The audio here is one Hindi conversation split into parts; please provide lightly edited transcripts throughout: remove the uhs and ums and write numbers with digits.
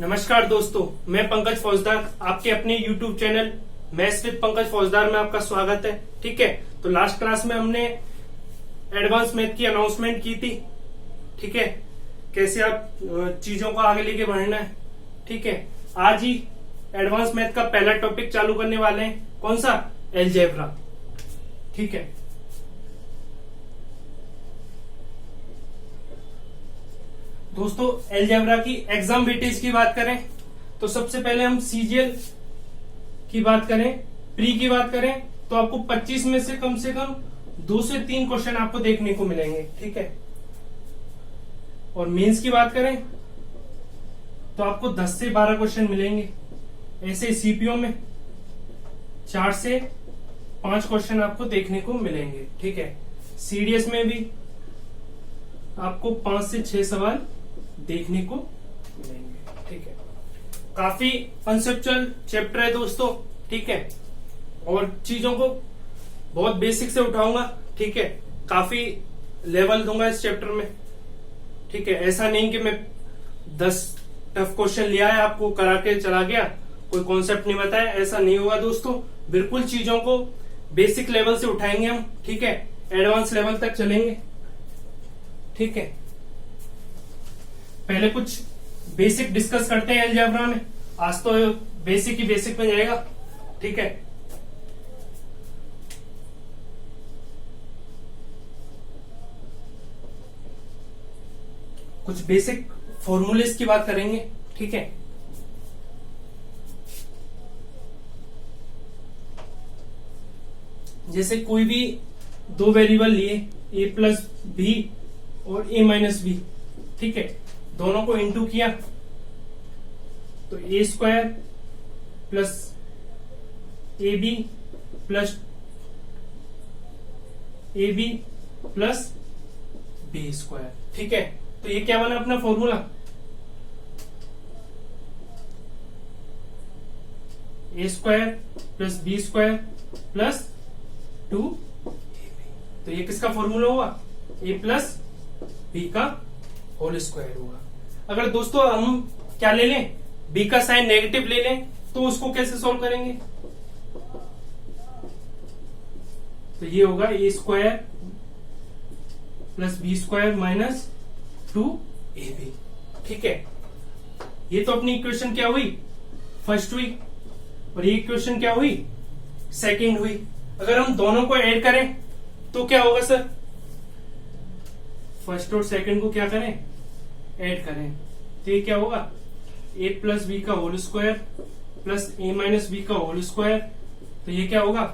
नमस्कार दोस्तों, मैं पंकज फौजदार, आपके अपने YouTube channel maths with Pankaj फौजदार में आपका स्वागत है। ठीक है, तो लास्ट क्लास में हमने एडवांस मैथ की अनाउंसमेंट की थी। ठीक है, कैसे आप चीजों को आगे लेके बढ़ना है। ठीक है, आज ही एडवांस मैथ का पहला टॉपिक चालू करने वाले हैं। कौन सा? अलजेब्रा। ठीक है, दोस्तों अलजेब्रा की एग्जाम वेटेज की बात करें तो सबसे पहले हम सीजीएल की बात करें, प्री की बात करें तो आपको 25 में से कम 2 से 3 क्वेश्चन आपको देखने को मिलेंगे। ठीक है, और मेंस की बात करें तो आपको 10 से 12 क्वेश्चन मिलेंगे। ऐसे सीपीओ में 4 से 5 क्वेश्चन आपको देखने को मिलेंगे। ठीक है, सीडीएस में भी आपको 5 से 6 सवाल देखने को मिलेंगे। ठीक है, काफी कंसेप्चुअल चैप्टर है दोस्तों। ठीक है, और चीजों को बहुत बेसिक से उठाऊंगा। ठीक है, काफी लेवल दूंगा इस चैप्टर में। ठीक है, ऐसा नहीं कि मैं 10 टफ क्वेश्चन लिया है आपको करा के चला गया, कोई कॉन्सेप्ट नहीं बताया, ऐसा नहीं होगा दोस्तों। बिल्कुल चीजों को बेसिक लेवल से उठाएंगे हम। ठीक है, एडवांस लेवल तक चलेंगे। ठीक है, पहले कुछ बेसिक डिस्कस करते हैं अलजेब्रा में। आज तो बेसिक ही बेसिक में जाएगा। ठीक है, कुछ बेसिक फॉर्मूलेस की बात करेंगे। ठीक है, जैसे कोई भी दो वेरिएबल लिए a प्लस बी और a माइनस बी। ठीक है, दोनों को इंटू किया तो a square plus A B plus A B plus B square. ठीक है, तो ये क्या बना अपना formula? A square plus B square plus 2। तो ये किसका फॉर्मूला हुआ? a प्लस बी का होल स्क्वायर हुआ। अगर दोस्तों हम क्या ले लें, b का साइन नेगेटिव ले लें तो उसको कैसे सॉल्व करेंगे? तो ये होगा a square plus B square minus 2ab। ठीक है, ये तो अपनी इक्वेशन क्या हुई? फर्स्ट हुई, और ये इक्वेशन क्या हुई? सेकंड हुई। अगर हम दोनों को ऐड करें तो क्या होगा सर? फर्स्ट और सेकंड को क्या करें? ऐड करें तो ये क्या होगा? a प्लस बी का whole square plus a minus B का होल स्क्वायर। तो ये क्या होगा?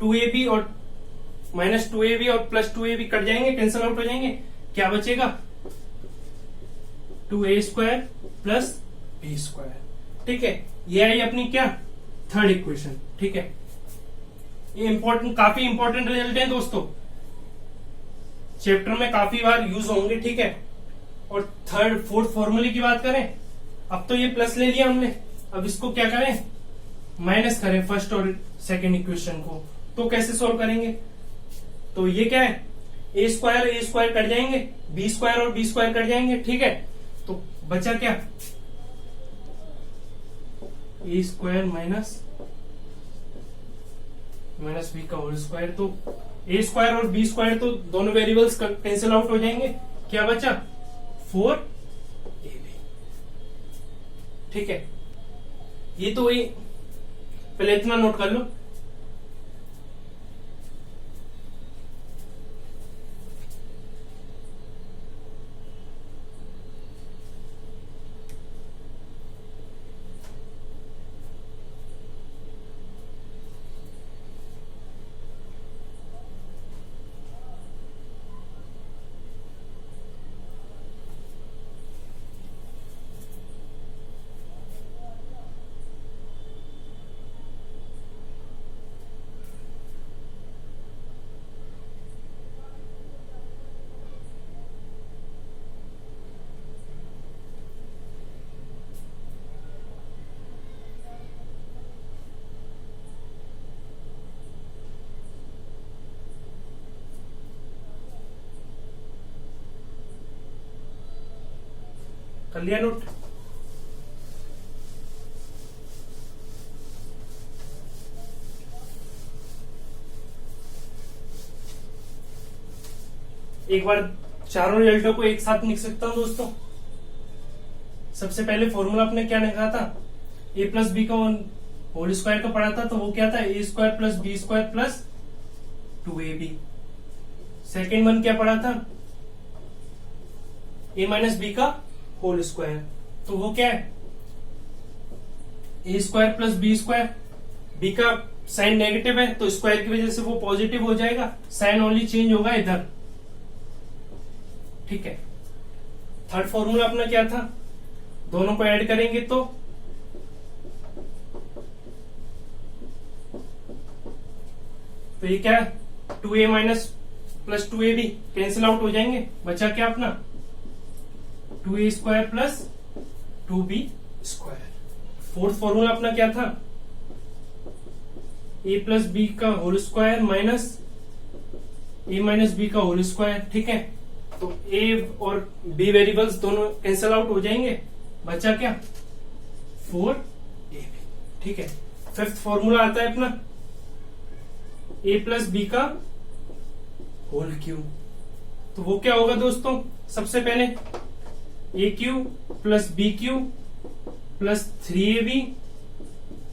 2ab और माइनस 2ab और प्लस 2ab कट जाएंगे, कैंसिल आउट हो जाएंगे। क्या बचेगा? 2a square plus B square. ठीक है, ये आई अपनी क्या? Third equation. ठीक है, ये इंपॉर्टेंट, काफी इंपॉर्टेंट रिजल्ट है दोस्तों, चैप्टर में काफी बार यूज होंगे। ठीक है, और थर्ड फोर्थ फॉर्मूले की बात करें, अब तो ये प्लस ले लिया हमने, अब इसको क्या करें? माइनस करें फर्स्ट और सेकंड इक्वेशन को। तो कैसे सॉल्व करेंगे? तो ये क्या है? ए स्क्वायर कट जाएंगे, बी स्क्वायर और बी स्क्वायर कट जाएंगे। ठीक है, तो बचा क्या? ए स्क्वायर माइनस बी का होल स्क्वायर। तो ए स्क्वायर और बी स्क्वायर तो दोनों वेरिएबल्स कैंसिल आउट हो जाएंगे। क्या बचा? 4ab। ठीक है, ये तो वही, पहले इतना नोट कर लो। कर लिया नोट? एक बार चारों रिजल्टों को एक साथ लिख सकता हूं दोस्तों। सबसे पहले फॉर्मूला आपने क्या लिखा था, ए प्लस बी का होल स्क्वायर का पढ़ा था, तो वो क्या था, A square plus B square plus 2ab। Second one क्या पढ़ा था, ए माइनस बी का होल स्क्वायर, तो वो क्या है, ए square plus B square. B का साइन नेगेटिव है तो स्क्वायर की वजह से वो पॉजिटिव हो जाएगा, साइन ओनली चेंज होगा इधर, ठीक है। थर्ड फॉर्मूला अपना क्या था, दोनों को ऐड करेंगे तो ये क्या है, 2a minus plus 2ab cancel out हो जाएंगे, बचा क्या अपना 2a square plus 2b square. Fourth formula अपना क्या था, a प्लस बी का whole square minus a minus B का होल स्क्वायर, ठीक है। तो a और b वेरिएबल्स दोनों कैंसिल आउट हो जाएंगे, बचा क्या 4ab, ठीक है। फिफ्थ फॉर्मूला आता है अपना a प्लस बी का होल क्यूब, तो वो क्या होगा दोस्तों, सबसे पहले a cube plus B cube plus 3ab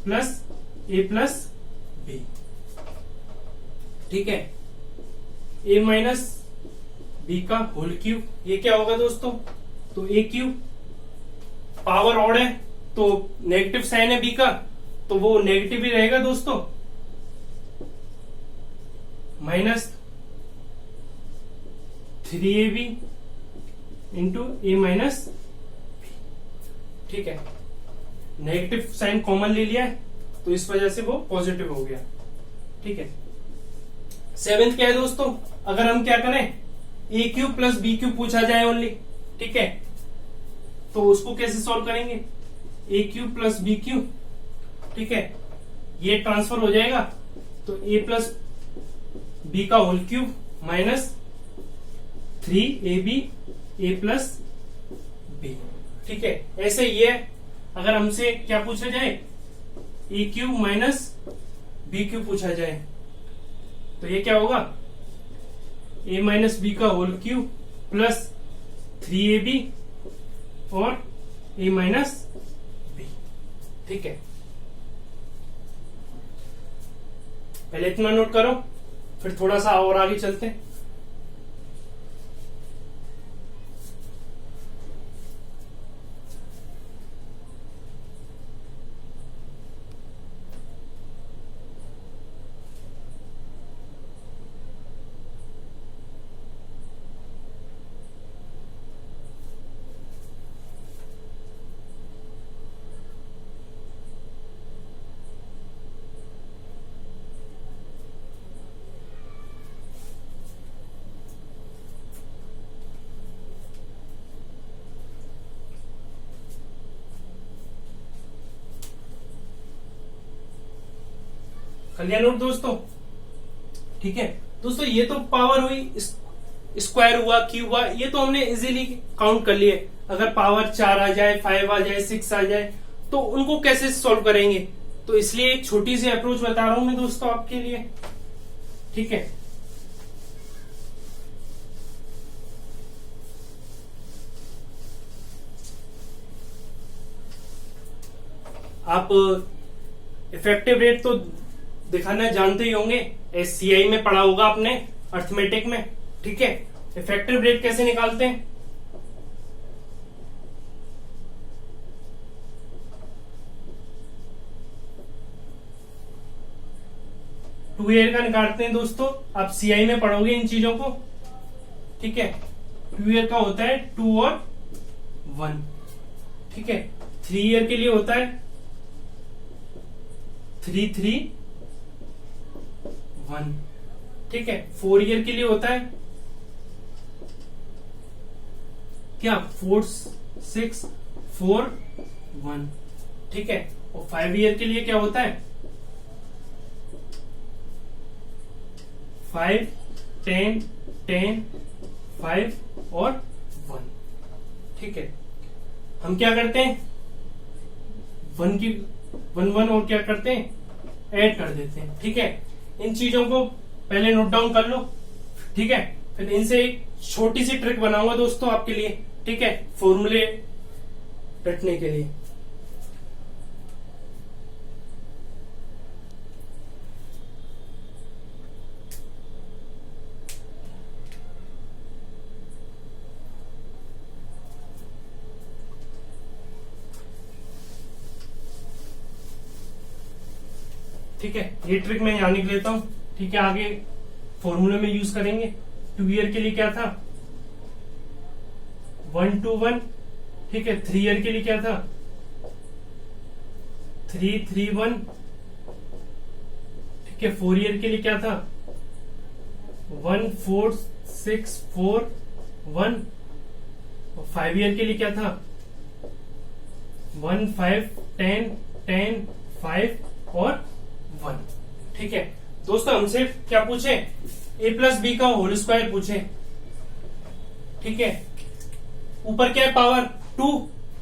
plus a plus B, ठीक है। a माइनस बी का होल क्यूब, ये क्या होगा दोस्तों, तो a क्यूब पावर ऑड है तो नेगेटिव साइन है b का, तो वो नेगेटिव ही रहेगा दोस्तों, माइनस 3ab इंटू ए माइनस बी, ठीक है। नेगेटिव साइन कॉमन ले लिया है तो इस वजह से वो पॉजिटिव हो गया, ठीक है। सेवेंथ क्या है दोस्तों, अगर हम क्या करें, ए क्यूब प्लस बी क्यूब पूछा जाए ओनली, ठीक है, तो उसको कैसे सॉल्व करेंगे, ए क्यूब प्लस बी क्यूब, ठीक है, ये ट्रांसफर हो जाएगा तो ए प्लस बी का whole cube minus 3ab a plus B, ठीक है। ऐसे ये अगर हमसे क्या पूछा जाए, ए क्यूब माइनस बी क्यूब पूछा जाए, तो ये क्या होगा, ए माइनस बी का होल क्यूब प्लस 3ab और ए माइनस बी, ठीक है। पहले इतना नोट करो, फिर थोड़ा सा और आगे चलते हैं। कलियर नोट दोस्तों, ठीक है। दोस्तों ये तो पावर हुई, स्क्वायर हुआ, क्यूब हुआ, ये तो हमने इजीली काउंट कर लिए। अगर पावर 4 आ जाए, 5 आ जाए, 6 आ जाए, तो उनको कैसे सॉल्व करेंगे, तो इसलिए एक छोटी सी अप्रोच बता रहा हूं मैं दोस्तों आपके लिए, ठीक है। आप इफेक्टिव रेट तो दिखाना जानते ही होंगे, एससीआई में पढ़ा होगा आपने, अर्थमेटिक में, ठीक है। इफेक्टिव रेट कैसे निकालते हैं, टू ईयर का निकालते हैं दोस्तों, आप सीआई में पढ़ोगे इन चीजों को, ठीक है। 2 ईयर का होता है 2 और 1, ठीक है। 3 ईयर के लिए होता है 3 3 1, ठीक है। 4 ईयर के लिए होता है क्या, 4 6 4 1, ठीक है। और 5 ईयर के लिए क्या होता है 5 10 10 5 और 1, ठीक है। हम क्या करते हैं, 1 की 1 और क्या करते हैं, ऐड कर देते हैं, ठीक है। इन चीजों को पहले नोट डाउन कर लो, ठीक है। फिर इनसे एक छोटी सी ट्रिक बनाऊंगा दोस्तों आपके लिए, ठीक है, फॉर्मूले रटने के लिए। ठीक है, ये ट्रिक मैं यहां लिख लेता हूं। ठीक है, आगे फॉर्मूले में यूज करेंगे। 2 ईयर के लिए क्या था, 1 to 1। ठीक है, 3 ईयर के लिए क्या था, 3 3 1। ठीक है, 4 ईयर के लिए क्या था, 1 4 6 4 1। और 5 ईयर के लिए क्या था, 1 5 10 10 5 और 1। ठीक है दोस्तों, हमसे क्या पूछे, a+b का होल स्क्वायर पूछे। ठीक है, ऊपर क्या है, पावर 2,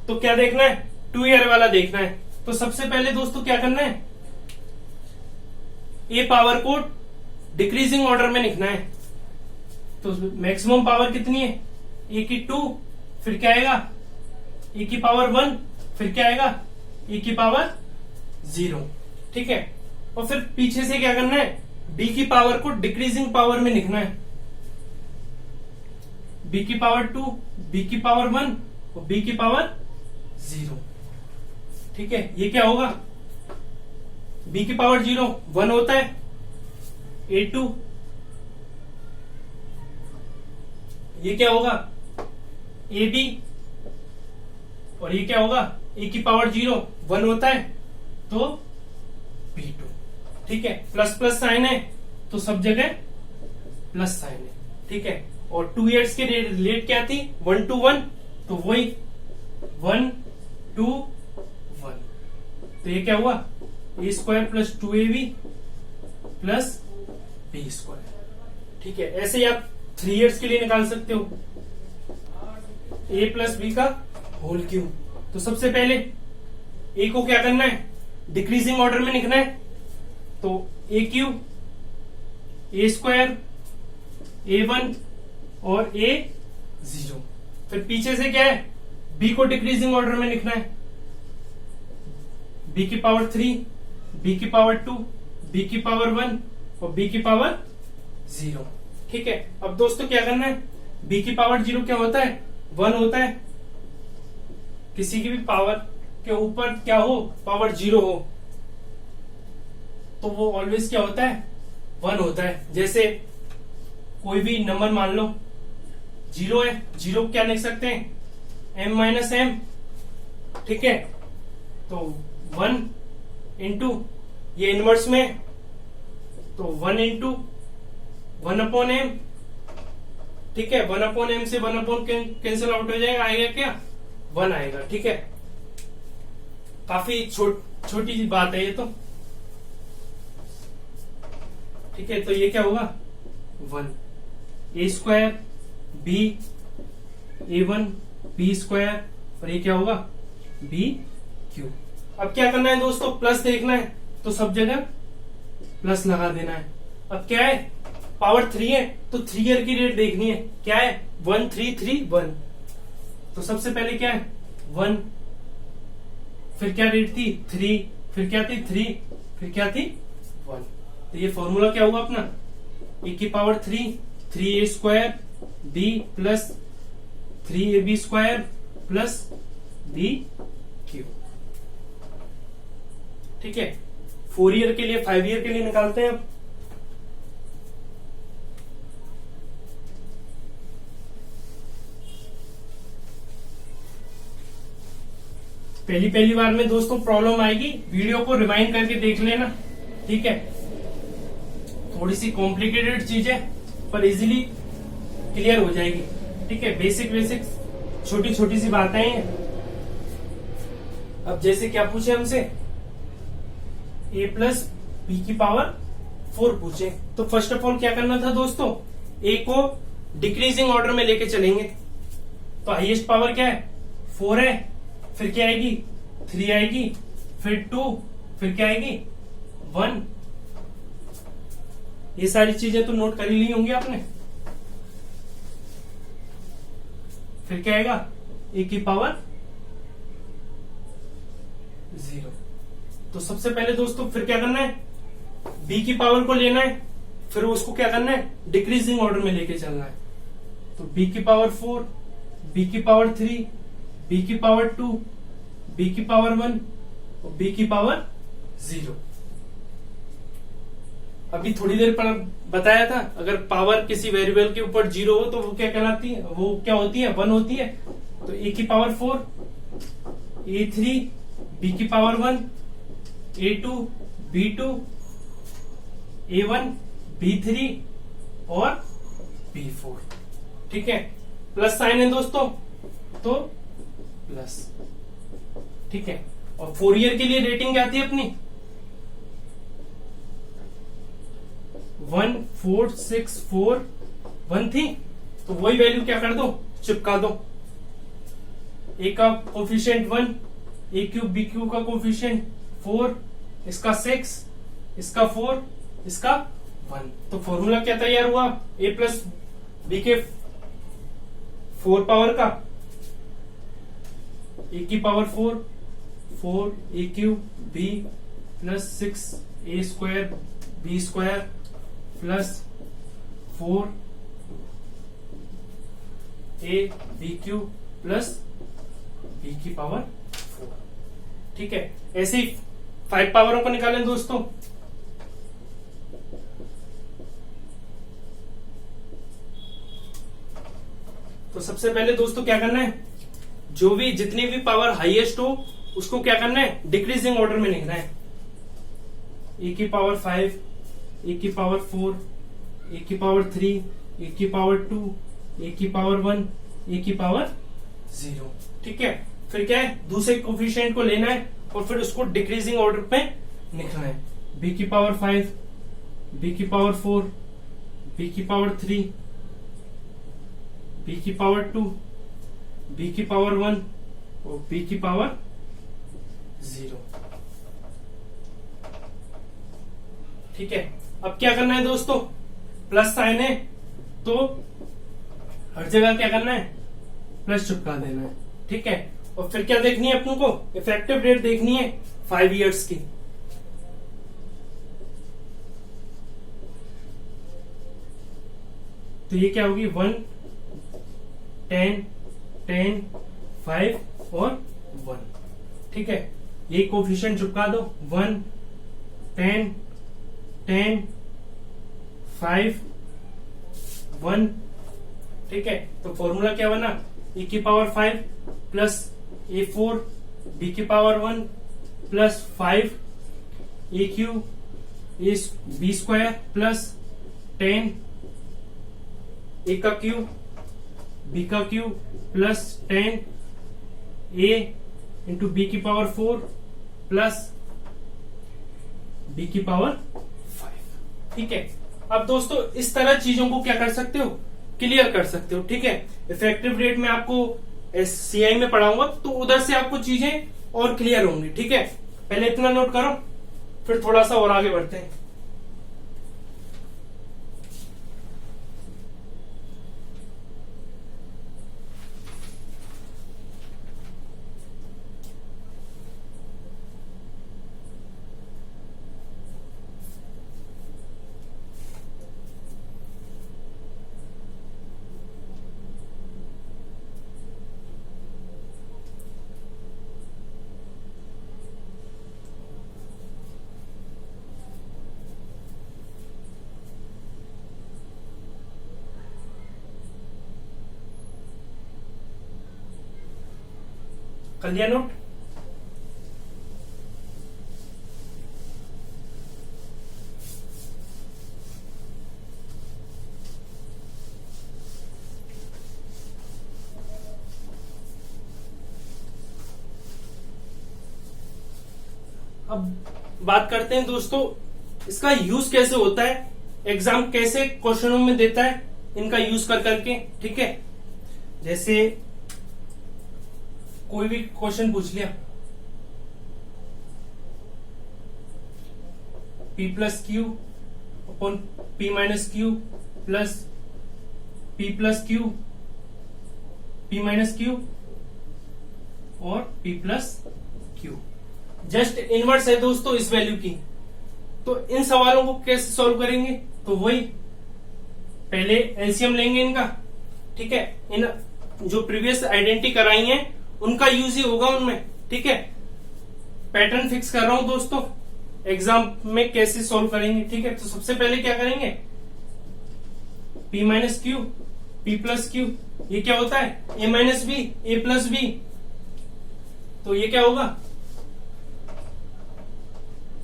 तो क्या देखना है, 2 ईयर वाला देखना है। तो सबसे पहले दोस्तों क्या करना है, ए पावर को डिक्रीजिंग ऑर्डर में लिखना है। तो मैक्सिमम पावर कितनी है, ए की 2, फिर क्या आएगा, ए की पावर 1, फिर क्या आएगा, ए की पावर 0। ठीक है, और फिर पीछे से क्या करना है, b की पावर को डिक्रीजिंग पावर में लिखना है। b की पावर 2, b की पावर 1 और b की पावर 0। ठीक है, ये क्या होगा, b की पावर 0 1 होता है, a2। ये क्या होगा, ab, और ये क्या होगा, a की पावर 0 1 होता है, तो b2। ठीक है, प्लस प्लस साइन है तो सब जगह प्लस साइन है। ठीक है, और 2 ईयर्स के रेट क्या थी, 1 to 1, तो वही 1 2 1। तो ये क्या हुआ, a square plus 2ab plus b square. ठीक है, ऐसे ही आप 3 ईयर्स के लिए निकाल सकते हो, a प्लस b का होल क्यूब। तो सबसे पहले a को क्या करना है, डिक्रीजिंग ऑर्डर में लिखना है। तो ए क्यूब, ए स्क्वायर, a1 और a0। फिर पीछे से क्या है, b को डिक्रीजिंग ऑर्डर में लिखना है। b की पावर 3, b की पावर 2, b की पावर 1 और b की पावर 0। ठीक है, अब दोस्तों क्या करना है, b की पावर 0 क्या होता है, 1 होता है। किसी की भी पावर के ऊपर क्या हो, पावर 0 हो, तो वो ऑलवेज क्या होता है, 1 होता है। जैसे कोई भी नंबर मान लो 0 है, 0 क्या लिख सकते हैं, m-m। ठीक है, तो 1 इंटू ये इनवर्स में, तो 1 इंटू 1/m। ठीक है, 1/m से 1 कैंसिल आउट हो जाएगा, आएगा क्या, 1 आएगा। ठीक है, काफी छोटी सी बात है ये तो। ठीक है, तो ये क्या होगा, 1 a square b a1 b square, और ये क्या होगा, b क्यूब। अब क्या करना है दोस्तों, प्लस देखना है, तो सब जगह प्लस लगा देना है। अब क्या है, पावर 3 है, तो 3 ईयर की रेट देखनी है, क्या है, 1 3 3 1। तो सबसे पहले क्या है, 1, फिर क्या रेट थी, 3, फिर क्या थी 3, फिर क्या थी 1। तो ये फॉर्मूला क्या हुआ अपना, ए की power 3, 3a square b plus 3ab square plus b cube. ठीक है, 4 ईयर के लिए, 5 ईयर के लिए निकालते हैं अब। पहली बार में दोस्तों प्रॉब्लम आएगी, वीडियो को रिवाइंड करके देख लेना। ठीक है, थोड़ी सी कॉम्प्लिकेटेड चीज है पर इजीली क्लियर हो जाएगी। ठीक है, बेसिक छोटी छोटी सी बातें हैं। अब जैसे क्या पूछे हमसे, a प्लस बी की पावर 4 पूछे, तो फर्स्ट ऑफ ऑल क्या करना था दोस्तों, a को डिक्रीजिंग ऑर्डर में लेके चलेंगे। तो हाईएस्ट पावर क्या है, 4 है, फिर क्या आएगी, 3 आएगी, फिर 2, फिर क्या आएगी, 1। ये सारी चीजें तो नोट कर ही ली होंगी आपने। फिर क्या आएगा ए की पावर 0। तो सबसे पहले दोस्तों फिर क्या करना है, b की पावर को लेना है, फिर उसको क्या करना है डिक्रीजिंग ऑर्डर में लेके चलना है। तो b की पावर 4, b की पावर 3, b की पावर 2, b की पावर 1 और b की पावर 0। अभी थोड़ी देर पर बताया था अगर पावर किसी वेरिएबल के ऊपर 0 हो तो वो क्या कहलाती है, वो क्या होती है 1 होती है। तो a की पावर 4, a3, b की power 1, a2, b2, a1, b3 और b4। ठीक है, प्लस साइन है दोस्तों तो प्लस। ठीक है, और फोरियर के लिए रेटिंग क्या आती है अपनी 1 4 6 4 1 थी, तो वही वैल्यू क्या कर दो चिपका दो। ए का कोफिशिएंट 1, ए क्यूब बी क्यूब का कोफिशिएंट 4, इसका 6, इसका 4, इसका 1। तो फॉर्मूला क्या तैयार हुआ, ए प्लस बी के 4 पावर का, ए की power 4, 4 A cube B plus 6 A square B square plus 4 A B cube plus B की पावर 4। ठीक है, ऐसे ही 5 पावरों को निकालें दोस्तों। तो सबसे पहले दोस्तों क्या करना है, जो भी जितनी भी पावर हाईएस्ट हो उसको क्या करना है डिक्रीजिंग ऑर्डर में लिखना है। ए की पावर 5, ए की पावर 4, ए की पावर 3, ए की पावर 2, ए की पावर 1, ए की पावर 0। ठीक है, फिर क्या है दूसरे कोफिशिएंट को लेना है और फिर उसको डिक्रीजिंग ऑर्डर पे लिखना है। बी की पावर 5, बी की पावर 4, बी की पावर 3, बी की पावर 2, बी की पावर 1 और बी की पावर 0। ठीक है, अब क्या करना है दोस्तों, प्लस साइन है तो हर जगह क्या करना है प्लस चिपका देना है। ठीक है, और फिर क्या देखनी है अपनों को इफेक्टिव रेट देखनी है 5 इयर्स की। तो ये क्या होगी 1 10 10 5 और 1। ठीक है, ये कोफिशिएंट चिपका दो 1 10 10 5 1। ठीक है, तो फॉर्मूला क्या बना ए की पावर 5 प्लस a4 बी की power 1 plus 5 A cube A B square plus 10 A का क्यूब बी का cube plus 10 A into B की पावर 4 प्लस बी की पावर 5। ठीक है, अब दोस्तों इस तरह चीजों को क्या कर सकते हो क्लियर कर सकते हो। ठीक है, इफेक्टिव रेट में आपको सीआई में पढ़ाऊंगा तो उधर से आपको चीजें और क्लियर होंगी। ठीक है, पहले इतना नोट करो फिर थोड़ा सा और आगे बढ़ते हैं। कर लिया नोट। अब बात करते हैं दोस्तों इसका यूज कैसे होता है, एग्जाम कैसे क्वेश्चनों में देता है इनका यूज कर करके। ठीक है, जैसे कोई भी क्वेश्चन पूछ लिया p plus Q upon p minus Q plus p plus Q P minus Q और P plus Q. Just inverse है दोस्तों इस वैल्यू की। तो इन सवालों को कैसे सॉल्व करेंगे, तो वही पहले एलसीएम लेंगे इनका, ठीक है। इन जो प्रीवियस आइडेंटिटी कराई है उनका यूज ही होगा उनमें, ठीक है। पैटर्न फिक्स कर रहा हूं दोस्तों, एग्जाम में कैसे सॉल्व करेंगे, ठीक है। तो सबसे पहले क्या करेंगे, P minus Q P plus Q, ये क्या होता है A minus B A plus B, तो ये क्या होगा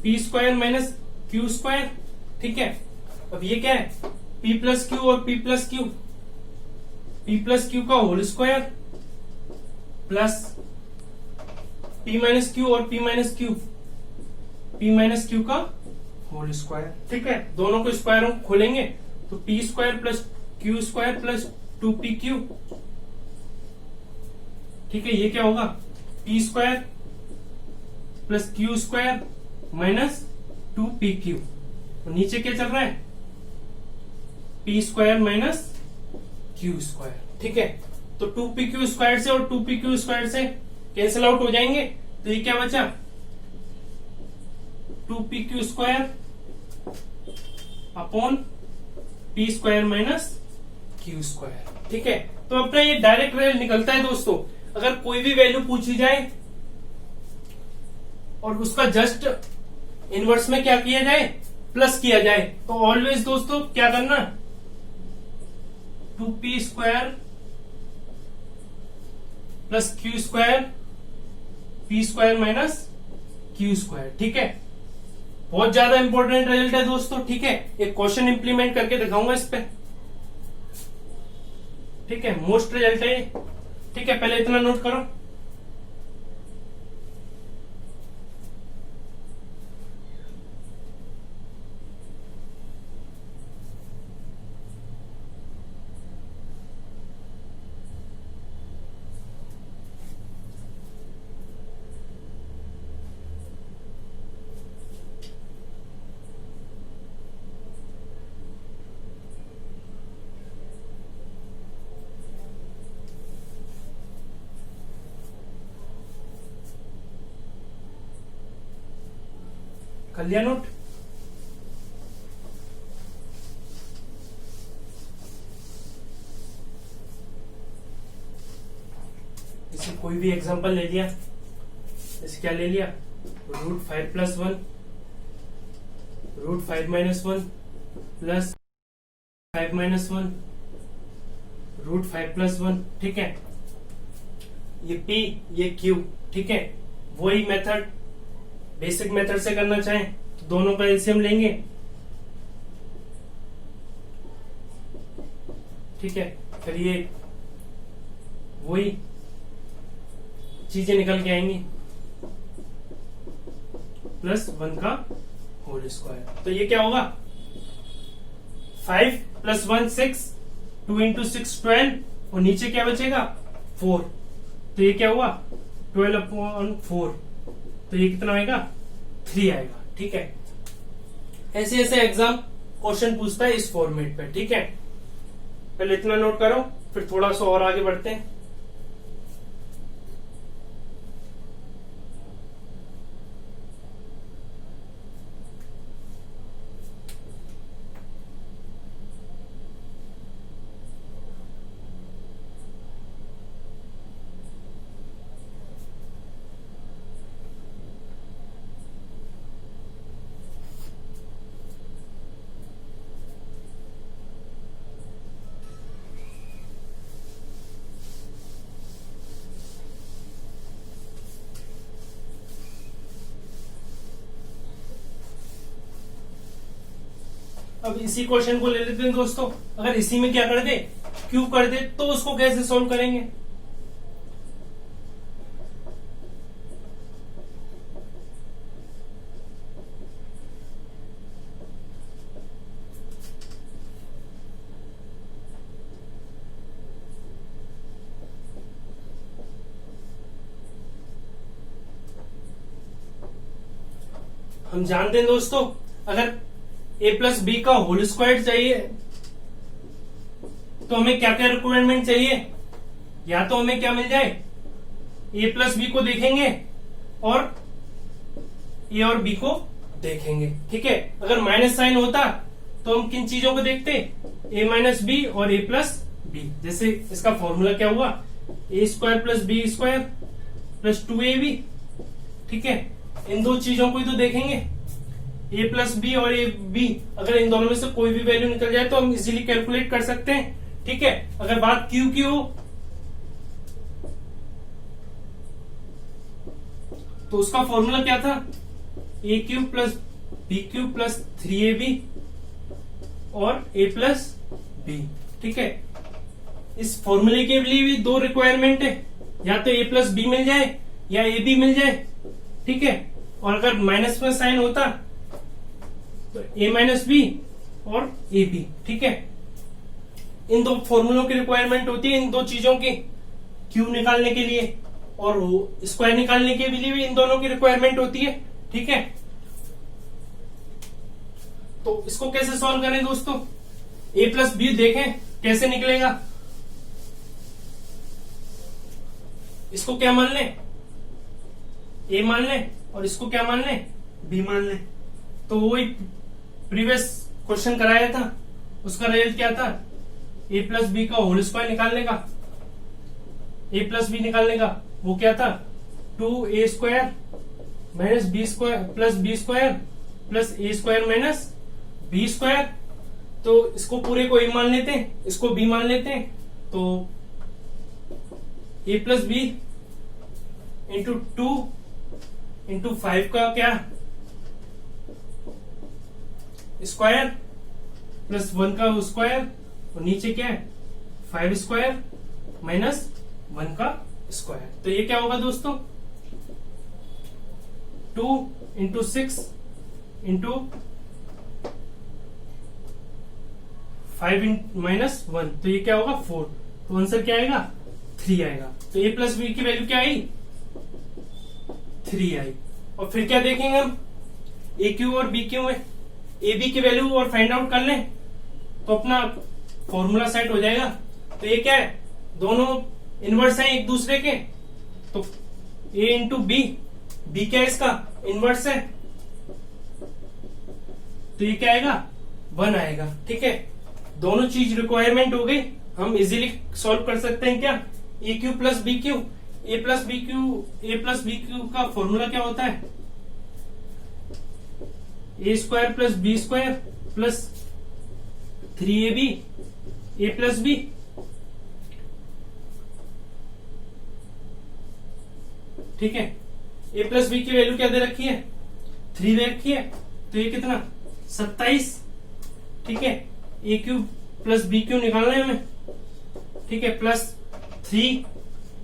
P square minus Q square, ठीक है। अब ये क्या है P प्लस क्यू और P plus Q, P plus Q का whole square plus P minus Q और P minus Q, P minus Q का होल स्क्वायर, ठीक है। दोनों को स्क्वायरों को खोलेंगे तो P square plus Q square plus 2PQ, ठीक है। ये क्या होगा P square plus Q square minus 2PQ, तो नीचे क्या चल रहा है P square minus Q square, ठीक है। तो 2PQ स्क्वायर से और 2PQ स्क्वायर से कैंसिल आउट हो जाएंगे, तो ये क्या बचा 2PQ square upon P square minus Q square, ठीक है। तो अपना ये डायरेक्ट रेल निकलता है दोस्तों। अगर कोई भी वैल्यू पूछी जाए और उसका जस्ट इनवर्स में क्या किया जाए, प्लस किया जाए, तो ऑलवेज दोस्तों क्या करना 2P square plus Q square P square minus Q square, ठीक है। बहुत ज्यादा इंपॉर्टेंट रिजल्ट है दोस्तों, ठीक है। एक क्वेश्चन इंप्लीमेंट करके दिखाऊंगा इस पे, ठीक है। मोस्ट रिजल्ट है, ठीक है। पहले इतना नोट करो, कर लिया नोट। जैसे कोई भी एग्जांपल ले लिया, जैसे क्या ले लिया √5 plus 1 √5 minus 1 plus 5 minus 1 √5 plus 1, ठीक है। ये P ये Q, ठीक है। वही मेथड बेसिक मेथड से करना चाहें तो दोनों का एलसीएम लेंगे, ठीक है। फिर ये वही चीजें निकल के आएंगी प्लस 1 का होल स्क्वायर। तो ये क्या होगा 5 प्लस 1 6, 2 इंटू 6 12, और नीचे क्या बचेगा 4, तो ये क्या हुआ 12/4, तो ये कितना आएगा 3 आएगा, ठीक है। ऐसे ऐसे एग्जाम क्वेश्चन पूछता है इस फॉर्मेट पे, ठीक है। पहले इतना नोट करो, फिर थोड़ा सा और आगे बढ़ते हैं। अब इसी क्वेश्चन को ले लेते हैं दोस्तों। अगर इसी में क्या कर दे क्यूब कर दे तो उसको कैसे सॉल्व करेंगे, हम जानते हैं दोस्तों अगर a प्लस बी का होल स्क्वायर चाहिए तो हमें क्या क्या रिक्वायरमेंट चाहिए, या तो हमें क्या मिल जाए, ए प्लस बी को देखेंगे और ए और बी को देखेंगे। ठीक है, अगर माइनस साइन होता तो हम किन चीजों को देखते, ए माइनस बी और ए प्लस बी। जैसे इसका फॉर्मूला क्या हुआ, A square plus B square plus 2ab। ठीक है, इन दो चीजों को ही तो देखेंगे, ए प्लस बी और ए बी। अगर इन दोनों में से कोई भी वैल्यू निकल जाए तो हम इजीली कैलकुलेट कर सकते हैं। ठीक है, अगर बात क्यू की हो तो उसका फॉर्मूला क्या था, A cube plus B cube plus 3ab और ए प्लस बी। ठीक है, इस फॉर्मूले के लिए भी दो रिक्वायरमेंट है, या तो ए प्लस बी मिल जाए या ए बी मिल जाए। ठीक है, और अगर माइनस में साइन होता तो ए माइनस बी और ए बी। ठीक है, इन दो फॉर्मूलों की रिक्वायरमेंट होती है इन दो चीजों की, क्यू निकालने के लिए और स्क्वायर निकालने के लिए भी इन दोनों की रिक्वायरमेंट होती है। ठीक है, तो इसको कैसे सॉल्व करें दोस्तों, ए प्लस बी देखें कैसे निकलेगा। इसको क्या मान लें, ए मान लें, और इसको क्या मान लें, बी मान लें। तो वही प्रीवियस क्वेश्चन कराया था, उसका रिजल्ट क्या था, ए प्लस बी का होल स्क्वायर निकालने का, ए प्लस बी निकालने का वो क्या था, 2a square minus B square plus B square plus A square minus B square. तो इसको पूरे को ए मान लेते हैं, इसको बी मान लेते हैं, तो A plus B into 2 into 5 का क्या स्क्वायर प्लस 1 का स्क्वायर, और नीचे क्या है 5 स्क्वायर माइनस 1 का स्क्वायर। तो ये क्या होगा दोस्तों, 2 इंटू 6 इंटू 5 माइनस 1, तो ये क्या होगा 4। तो आंसर क्या आएगा 3 आएगा। तो ए प्लस बी की वैल्यू क्या आई 3 आई। और फिर क्या देखेंगे हम, ए क्यू और बी क्यू में ए बी की वैल्यू और फाइंड आउट कर लें तो अपना फॉर्मूला सेट हो जाएगा। तो ये क्या है, दोनों इनवर्स हैं एक दूसरे के, तो ए इंटू बी, बी क्या है इसका इनवर्स है, तो ये क्या आएगा 1 आएगा। ठीक है, दोनों चीज रिक्वायरमेंट हो गई, हम इजीली सॉल्व कर सकते हैं। क्या, a cube plus B cube, a plus B cube का फॉर्मूला क्या होता है, ए square plus B square plus 3ab a plus B. ठीक है, ए प्लस बी की वैल्यू क्या दे रखी है 3 दे रखी है, तो ये कितना 27। ठीक है, ए क्यू प्लस बी क्यू निकालना है हमें। ठीक है, प्लस 3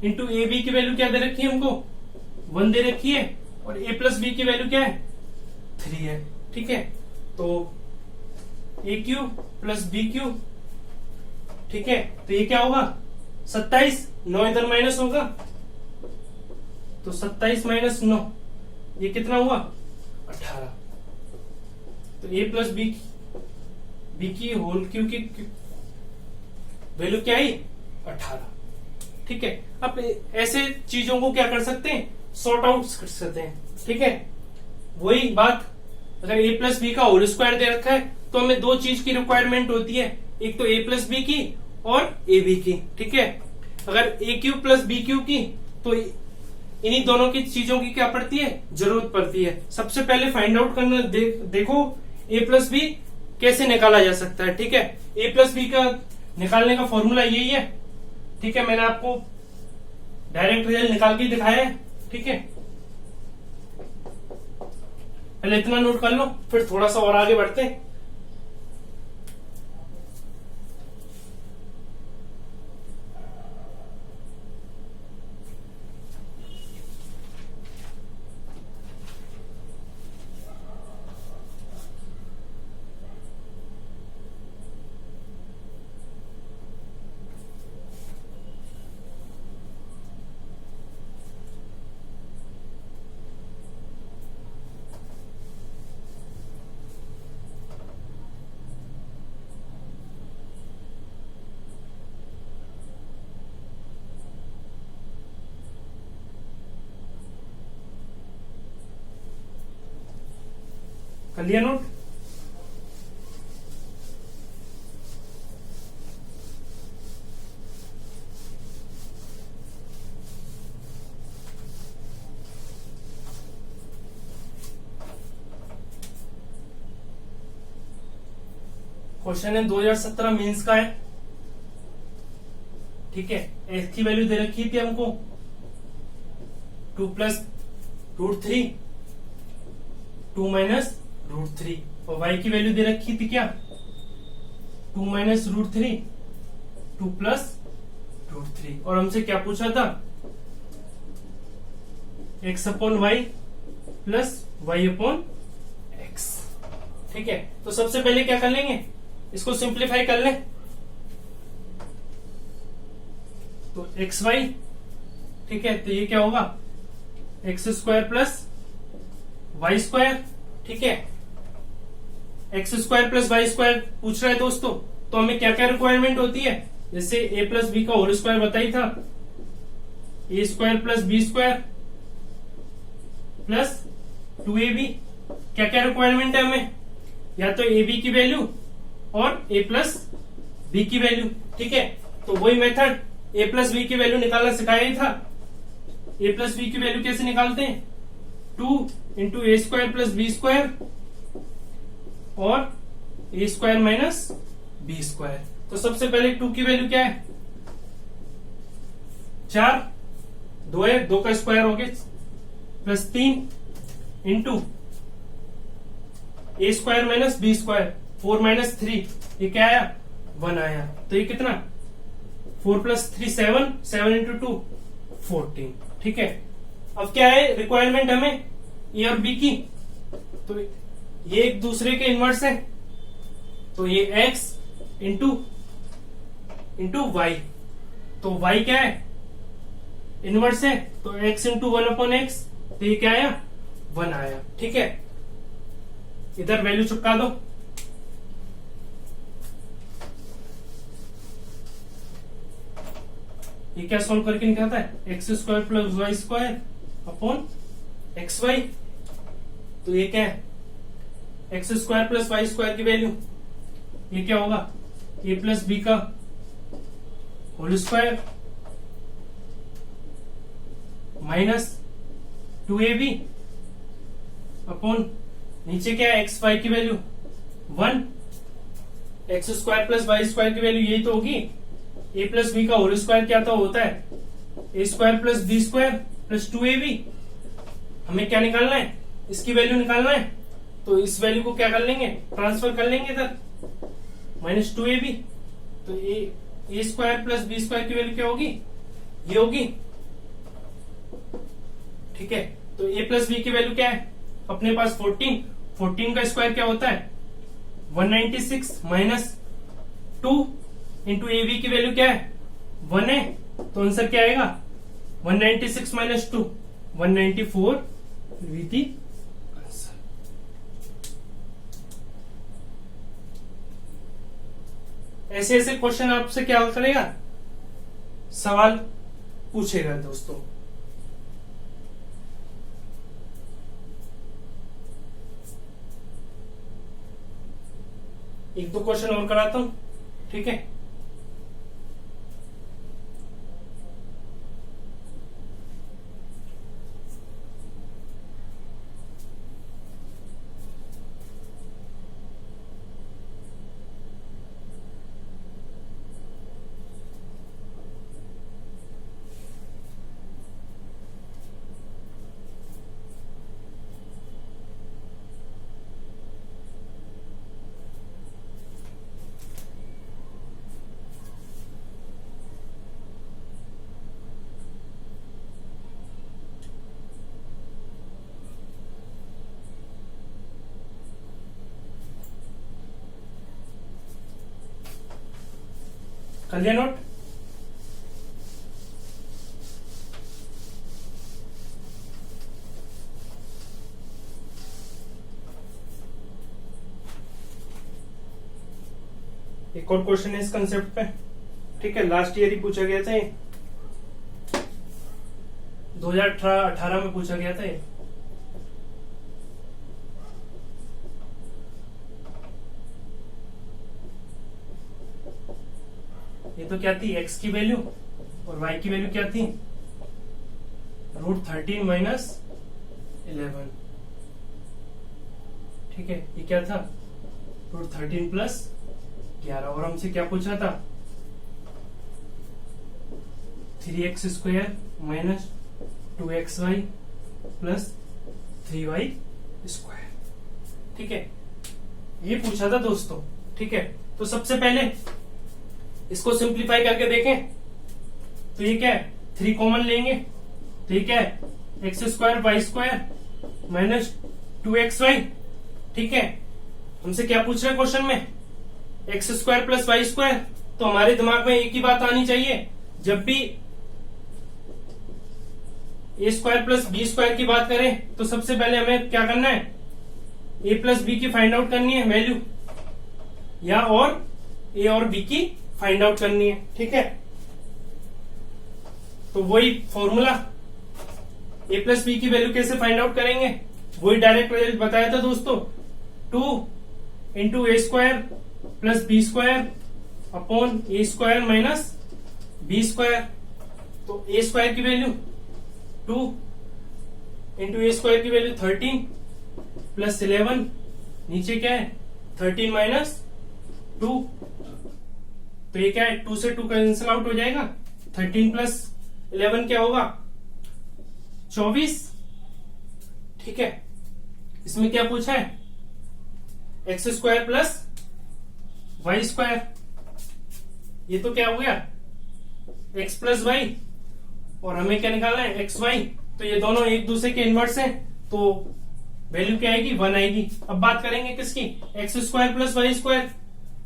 इंटू ए बी की वैल्यू क्या दे रखी है हमको 1 दे रखी है, और ए प्लस बी की वैल्यू क्या है 3 है। ठीक है, तो ए क्यू प्लस बी क्यू। ठीक है, तो ये क्या होगा 27, 9 इधर माइनस होगा, तो 27 माइनस 9 ये कितना हुआ 18। तो ए प्लस बी की होल क्यू की वैल्यू क्या आई 18। ठीक है, अब ऐसे चीजों को क्या कर सकते हैं, सॉर्ट आउट कर सकते हैं। ठीक है, वही बात, अगर ए प्लस बी का होल स्क्वायर दे रखा है तो हमें दो चीज की रिक्वायरमेंट होती है, एक तो ए प्लस बी की और ए बी की। ठीक है, अगर ए क्यू प्लस बी क्यू की तो इन्हीं दोनों की चीजों की क्या पड़ती है, जरूरत पड़ती है। सबसे पहले फाइंड आउट करना देखो ए प्लस बी कैसे निकाला जा सकता है। ठीक है, ए प्लस बी का निकालने का फॉर्मूला यही है। ठीक है, मैंने आपको डायरेक्ट रिजल्ट निकाल के दिखाया है। ठीक है, पहले इतना नोट कर लो, फिर थोड़ा सा और आगे बढ़ते हैं। कर लिया नोट। क्वेश्चन है 2017 मेंस का है, ठीक है। एक्स की वैल्यू दे रखी थी हमको 2 प्लस √3, 2 माइनस √3, और वाई की वैल्यू दे रखी थी क्या 2 माइनस √3, 2 प्लस √3, और हमसे क्या पूछा था x upon Y plus Y upon X, ठीक है। तो सबसे पहले क्या कर लेंगे, इसको सिंप्लीफाई कर लें। तो एक्स वाई, ठीक है, तो ये क्या होगा x² प्लस y², ठीक है। x² प्लस y² पूछ रहा है दोस्तों, तो हमें क्या क्या रिक्वायरमेंट होती है, जैसे a प्लस बी का होल स्क्वायर बताई था, a² plus b² plus 2ab, क्या क्या रिक्वायरमेंट है हमें, या तो ab की वैल्यू और a प्लस बी की वैल्यू, ठीक है। तो वही मेथड a प्लस बी की वैल्यू निकालना सिखाया ही था। a प्लस बी की वैल्यू कैसे निकालते हैं, 2 इंटू a² प्लस b² और a² माइनस b²। तो सबसे पहले 2 की वैल्यू क्या है 4, 2 है, 2 का स्क्वायर हो गया, plus 3 into a² minus b², 4 minus 3, ये क्या आया 1 आया। तो ये कितना 4 प्लस 3 7, 7 इंटू 2 14, ठीक है। अब क्या है रिक्वायरमेंट हमें ए और बी की, तो ये एक दूसरे के इनवर्स है, तो ये x इंटू वाई, तो y क्या है इनवर्स है, तो x इंटू 1 अपॉन एक्स, तो ये क्या आया 1 आया, ठीक है। इधर वैल्यू चिपका दो, ये क्या सॉल्व करके निकलता है x² plus y² upon xy, तो ये क्या है x² प्लस y² की वैल्यू, ये क्या होगा a प्लस बी का whole square minus 2ab upon नीचे क्या है xy की वैल्यू 1, x² प्लस y² की वैल्यू यही तो होगी, a प्लस बी का होल स्क्वायर क्या तो होता है a² plus b² plus 2ab। हमें क्या निकालना है, इसकी वैल्यू निकालना है, तो इस वैल्यू को क्या कर लेंगे ट्रांसफर कर लेंगे इधर, माइनस 2ab, तो a² प्लस b² की वैल्यू क्या होगी ये होगी, ठीक है। तो a प्लस बी की वैल्यू क्या है अपने पास 14, 14 का स्क्वायर क्या होता है 196 माइनस 2 इंटू ए बी की वैल्यू क्या है 1 है, तो आंसर क्या आएगा 196 माइनस 2 194 विद द आंसर। ऐसे ऐसे क्वेश्चन आपसे क्या करेगा सवाल पूछेगा दोस्तों। एक दो क्वेश्चन और कराता हूं, ठीक है। कर लिया नोट। एक और क्वेश्चन है इस कंसेप्ट पे, ठीक है। लास्ट ईयर ही पूछा गया था, 2018 में पूछा गया था ये। तो क्या थी x की वैल्यू और y की वैल्यू क्या थी √13 माइनस 11। ठीक है, ये क्या था √13 प्लस 11। और हमसे क्या पूछा था 3x² minus 2xy plus 3y²। ठीक है, ये पूछा था दोस्तों। ठीक है, तो सबसे पहले इसको सिंप्लीफाई करके देखें तो ये क्या है 3 कॉमन लेंगे तो ये क्या है x² y² माइनस 2xy। ठीक है, हमसे क्या पूछ रहे हैं क्वेश्चन में x² प्लस y²। तो हमारे दिमाग में एक ही बात आनी चाहिए, जब भी a² प्लस b² की बात करें तो सबसे पहले हमें क्या करना है a प्लस बी की फाइंड आउट करनी है वैल्यू, या और a और b की फाइंड आउट करनी है। ठीक है, तो वही फॉर्मूला a प्लस बी की वैल्यू कैसे फाइंड आउट करेंगे, वही डायरेक्ट रिजल्ट बताया था दोस्तों 2 into a² plus b² upon a² minus b²। तो a² की वैल्यू 2 इंटू a² की वैल्यू 13 प्लस 11, नीचे क्या है 13 माइनस 2। तो ये क्या है 2 से 2 कैंसिल आउट हो जाएगा, 13 प्लस 11 क्या होगा 24। ठीक है, इसमें क्या पूछा है x² प्लस y²। ये तो क्या हो गया x प्लस y और हमें क्या निकालना है xy। तो ये दोनों एक दूसरे के इनवर्स हैं तो वैल्यू क्या आएगी 1 आएगी। अब बात करेंगे किसकी x² प्लस y²।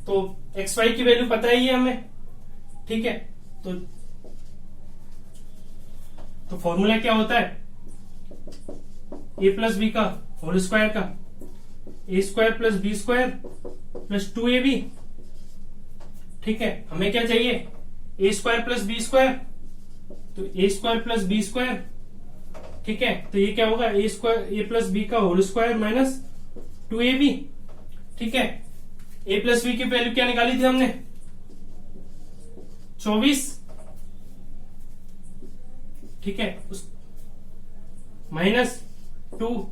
तो xy की वैल्यू पता ही है हमें। ठीक है, तो फॉर्मूला क्या होता है a प्लस बी का होल स्क्वायर का a² plus b² plus 2ab। ठीक है, हमें क्या चाहिए a² प्लस b²। तो a² प्लस b²। ठीक है, तो ये क्या होगा a प्लस बी का होल स्क्वायर माइनस 2ab। ठीक है, a प्लस बी की वैल्यू क्या निकाली थी हमने 24। ठीक है, उस माइनस 2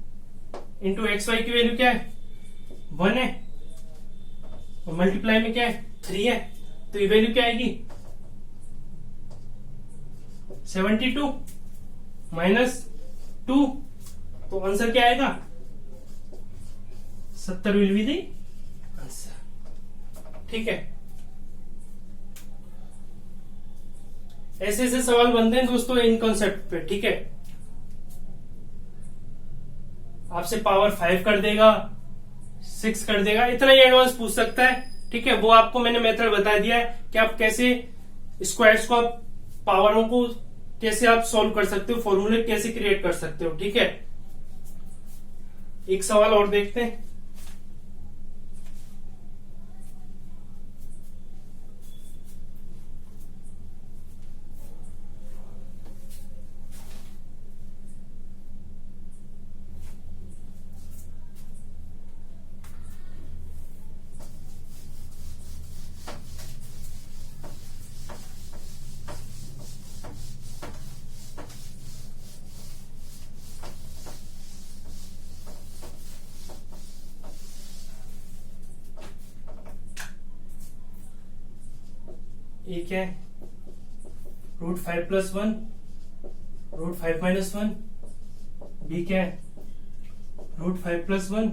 इंटू xy की वैल्यू क्या है 1 है और मल्टीप्लाई में क्या है 3 है। तो ये वैल्यू क्या आएगी 72 माइनस 2। तो आंसर क्या आएगा 70 विल बी दी आंसर। ठीक है, ऐसे ऐसे सवाल बनते हैं दोस्तों इन कॉन्सेप्ट पे। ठीक है, आपसे पावर 5 कर देगा 6 कर देगा, इतना ही एडवांस पूछ सकता है। ठीक है, वो आपको मैंने मेथड बता दिया है कि आप कैसे स्क्वायर्स को आप पावरों को कैसे आप सॉल्व कर सकते हो, फॉर्मूले कैसे क्रिएट कर सकते हो। ठीक है, एक सवाल और देखते हैं। ये क्या है √5 प्लस 1 √5 माइनस 1। बी क्या है √5 प्लस 1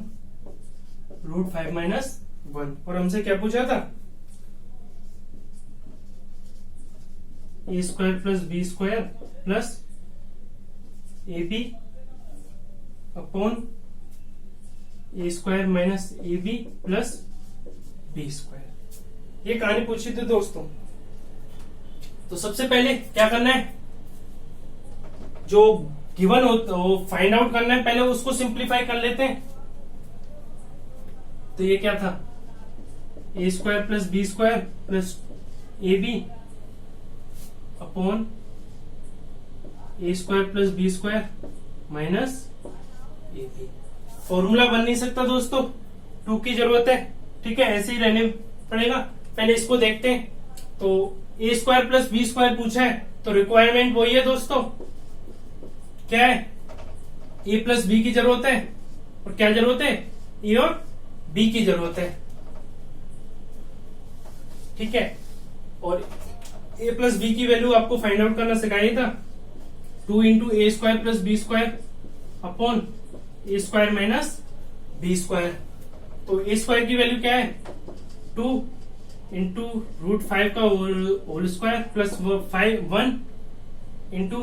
√5 माइनस 1। और हमसे क्या पूछा था a² plus b² plus ab upon a² minus ab plus b²। ये कहानी पूछी थी दोस्तों। तो सबसे पहले क्या करना है जो गिवन हो वो फाइंड आउट करना है, पहले उसको सिंप्लीफाई कर लेते हैं। तो ये क्या था a² plus b² plus ab upon a² plus b² minus ab। Formula बन नहीं सकता दोस्तों, 2 की जरूरत है। ठीक है, ऐसे ही रहने पड़ेगा। पहले इसको देखते हैं। तो a square plus B square पूछा है, तो रिक्वायरमेंट वही है दोस्तों, क्या है, ए प्लस बी की जरूरत है, और क्या जरूरत है, ए और बी की जरूरत है, ठीक है। और ए प्लस बी की वैल्यू आपको फाइंड आउट करना सिखाया था, 2 into a square plus B square upon a square minus B square. तो ए स्क्वायर की वैल्यू क्या है, 2 इंटू √5 का होल स्क्वायर प्लस 1 इंटू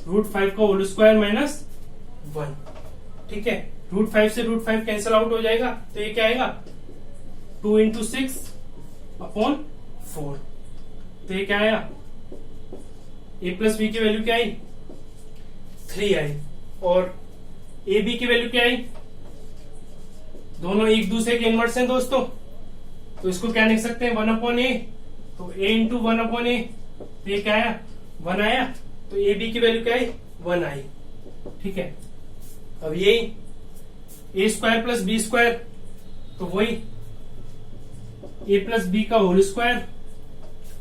√5 का होल स्क्वायर माइनस 1, ठीक है। √5 से √5 कैंसिल आउट हो जाएगा, तो ये क्या आएगा, 2 इंटू 6 अपॉन 4। तो ये क्या आया, ए प्लस बी की वैल्यू क्या आई, 3 आई, और ए बी की वैल्यू क्या आई, दोनों एक दूसरे के इनवर्स हैं दोस्तों, तो इसको क्या लिख सकते हैं, 1 अपॉन ए, तो ए इंटू 1 अपॉन ए, तो ये क्या आया, 1 आया, तो ए बी की वैल्यू क्या आई, 1 आई, ठीक है। अब यही ए स्क्वायर प्लस बी स्क्वायर, तो वही ए प्लस बी का होल स्क्वायर,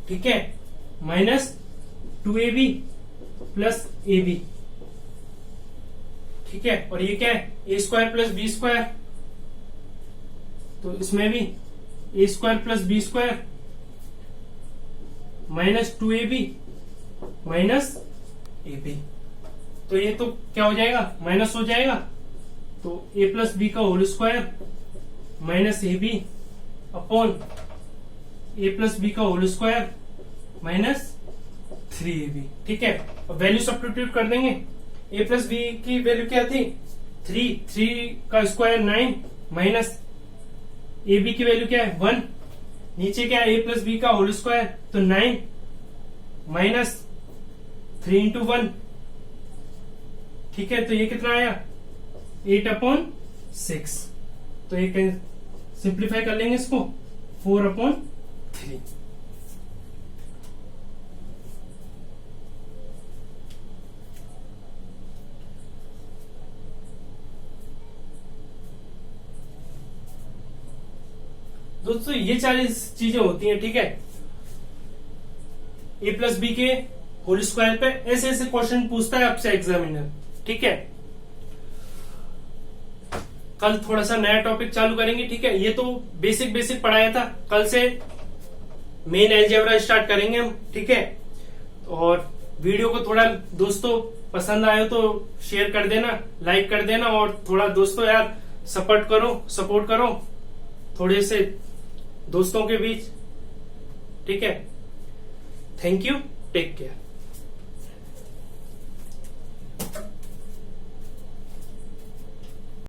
ठीक है, minus 2ab plus A B, ठीक है। और ये क्या है, ए स्क्वायर प्लस बी स्क्वायर, तो इसमें भी a square plus B square minus 2ab minus A b, तो ये तो क्या हो जाएगा, माइनस हो जाएगा, तो ए प्लस बी का whole square minus A B upon A plus B का होल स्क्वायर माइनस 3ab, ठीक है। अब वैल्यू सब्स्टिट्यूट कर देंगे, ए प्लस बी की वैल्यू क्या थी, 3 का स्क्वायर 9 माइनस ए बी की वैल्यू क्या है, 1, नीचे क्या है, ए प्लस बी का होल स्क्वायर, तो 9 माइनस 3 इंटू 1, ठीक है। तो ये कितना आया, 8 अपॉन 6, तो ये सिंप्लीफाई कर लेंगे इसको, 4 अपॉन 3। दोस्तों ये 40 चीजें होती हैं, ठीक है। ए प्लस बी के होल स्क्वायर पे ऐसे ऐसे क्वेश्चन पूछता है आपसे एग्जामिनर, ठीक है। कल थोड़ा सा नया टॉपिक चालू करेंगे, ठीक है। ये तो बेसिक बेसिक पढ़ाया था, कल से मेन अलजेब्रा स्टार्ट करेंगे हम, ठीक है। और वीडियो को थोड़ा दोस्तों पसंद आए तो शेयर कर देना, लाइक कर देना, और थोड़ा दोस्तों यार सपोर्ट करो थोड़े से दोस्तों के बीच, ठीक है। Thank you, take care.